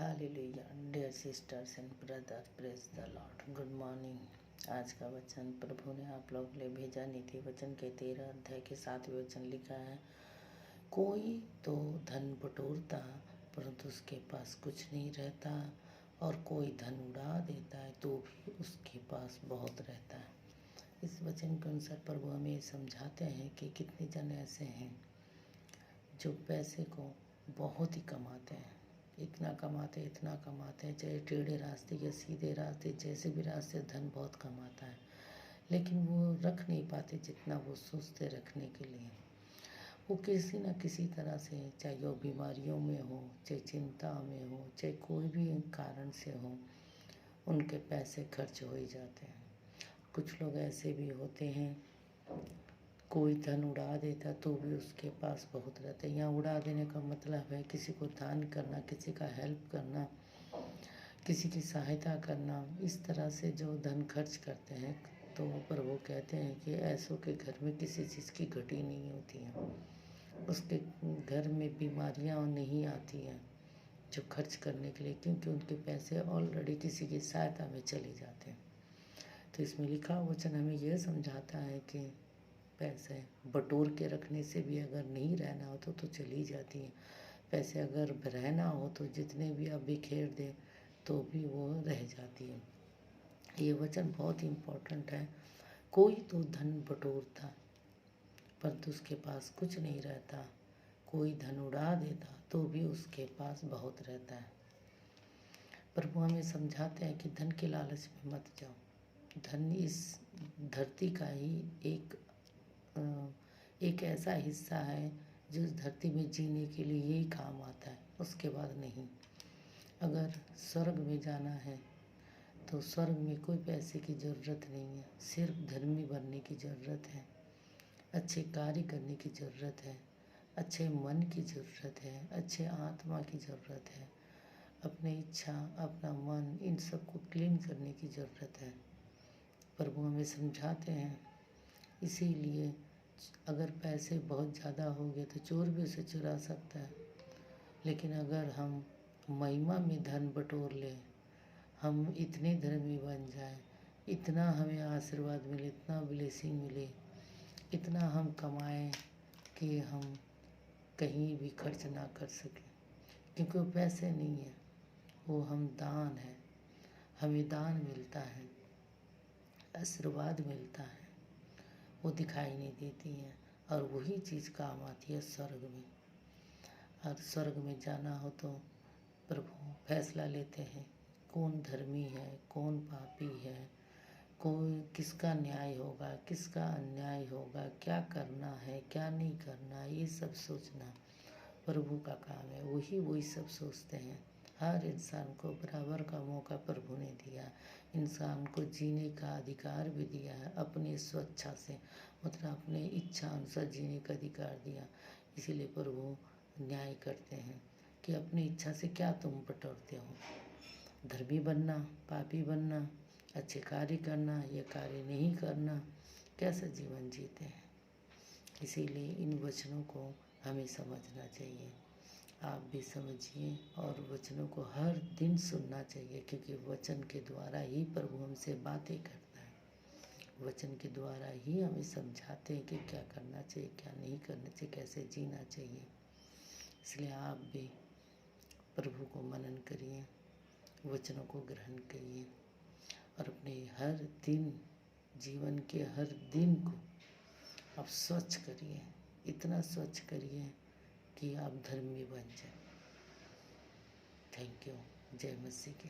Hallelujah dear sisters and brother, praise the Lord. Good morning. आज का वचन प्रभु ने आप लोग के लिए भेजा। नीति वचन के 13 अध्याय के 7वें वचन लिखा है, कोई तो धन बटोरता परंतु उसके पास कुछ नहीं रहता, और कोई धन उड़ा देता है तो भी उसके पास बहुत रहता है। इस वचन के अनुसार प्रभु हमें समझाते हैं कि कितने जन ऐसे हैं जो पैसे को बहुत ही कमाते हैं, इतना कमाते हैं, चाहे टेढ़े रास्ते या सीधे रास्ते, जैसे भी रास्ते धन बहुत कमाता है, लेकिन वो रख नहीं पाते जितना वो सोचते रखने के लिए। वो किसी न किसी तरह से, चाहे वो बीमारियों में हो, चाहे चिंता में हो, चाहे कोई भी कारण से हो, उनके पैसे खर्च हो ही जाते हैं। कुछ लोग ऐसे भी होते हैं, कोई धन उड़ा देता तो भी उसके पास बहुत रहता है। यहाँ उड़ा देने का मतलब है किसी को दान करना, किसी का हेल्प करना, किसी की सहायता करना। इस तरह से जो धन खर्च करते हैं, तो पर वो कहते हैं कि ऐसों के घर में किसी चीज़ की घटी नहीं होती है, उसके घर में बीमारियाँ नहीं आती हैं जो खर्च करने के लिए, क्योंकि उनके पैसे ऑलरेडी किसी की सहायता में चले जाते हैं। तो इसमें लिखा वचन हमें यह समझाता है कि पैसे बटोर के रखने से भी अगर नहीं रहना हो तो चली जाती हैं। पैसे अगर रहना हो तो जितने भी आप बिखेर दें तो भी वो रह जाती है। ये वचन बहुत ही इम्पोर्टेंट है। कोई तो धन बटोरता परंतु उसके पास कुछ नहीं रहता, कोई धन उड़ा देता तो भी उसके पास बहुत रहता है। प्रभु हमें समझाते हैं कि धन के लालच में मत जाओ। धन इस धरती का ही एक ऐसा हिस्सा है जो इस धरती में जीने के लिए यही काम आता है, उसके बाद नहीं। अगर स्वर्ग में जाना है तो स्वर्ग में कोई पैसे की ज़रूरत नहीं है, सिर्फ धर्मी बनने की ज़रूरत है, अच्छे कार्य करने की ज़रूरत है, अच्छे मन की ज़रूरत है, अच्छे आत्मा की ज़रूरत है, अपनी इच्छा, अपना मन, इन सब को क्लीन करने की ज़रूरत है। प्रभु हमें समझाते हैं। इसीलिए अगर पैसे बहुत ज़्यादा हो गए तो चोर भी उसे चुरा सकता है, लेकिन अगर हम महिमा में धन बटोर लें, हम इतने धर्मी बन जाएं, इतना हमें आशीर्वाद मिले, इतना ब्लेसिंग मिले, इतना हम कमाएं कि हम कहीं भी खर्च ना कर सकें, क्योंकि वो पैसे नहीं है, वो हम दान है। हमें दान मिलता है, आशीर्वाद मिलता है, वो दिखाई नहीं देती है, और वही चीज़ काम आती है स्वर्ग में। और स्वर्ग में जाना हो तो प्रभु फैसला लेते हैं, कौन धर्मी है, कौन पापी है, कोई किसका न्याय होगा, किसका अन्याय होगा, क्या करना है, क्या नहीं करना, ये सब सोचना प्रभु का काम है। वही सब सोचते हैं। हर इंसान को बराबर का मौका प्रभु ने दिया, इंसान को जीने का अधिकार भी दिया है, अपनी स्वेच्छा से, मतलब अपने इच्छा अनुसार जीने का अधिकार दिया। इसीलिए प्रभु न्याय करते हैं कि अपनी इच्छा से क्या तुम बटोरते हो, धर्मी बनना, पापी बनना, अच्छे कार्य करना या कार्य नहीं करना, कैसा जीवन जीते हैं। इसीलिए इन वचनों को हमें समझना चाहिए। आप भी समझिए और वचनों को हर दिन सुनना चाहिए, क्योंकि वचन के द्वारा ही प्रभु हमसे बातें करता है। वचन के द्वारा ही हमें समझाते हैं कि क्या करना चाहिए, क्या नहीं करना चाहिए, कैसे जीना चाहिए। इसलिए आप भी प्रभु को मनन करिए, वचनों को ग्रहण करिए, और अपने हर दिन, जीवन के हर दिन को आप स्वच्छ करिए, इतना स्वच्छ करिए कि आप धर्मी बन जाए। Thank you. जय मसीह की।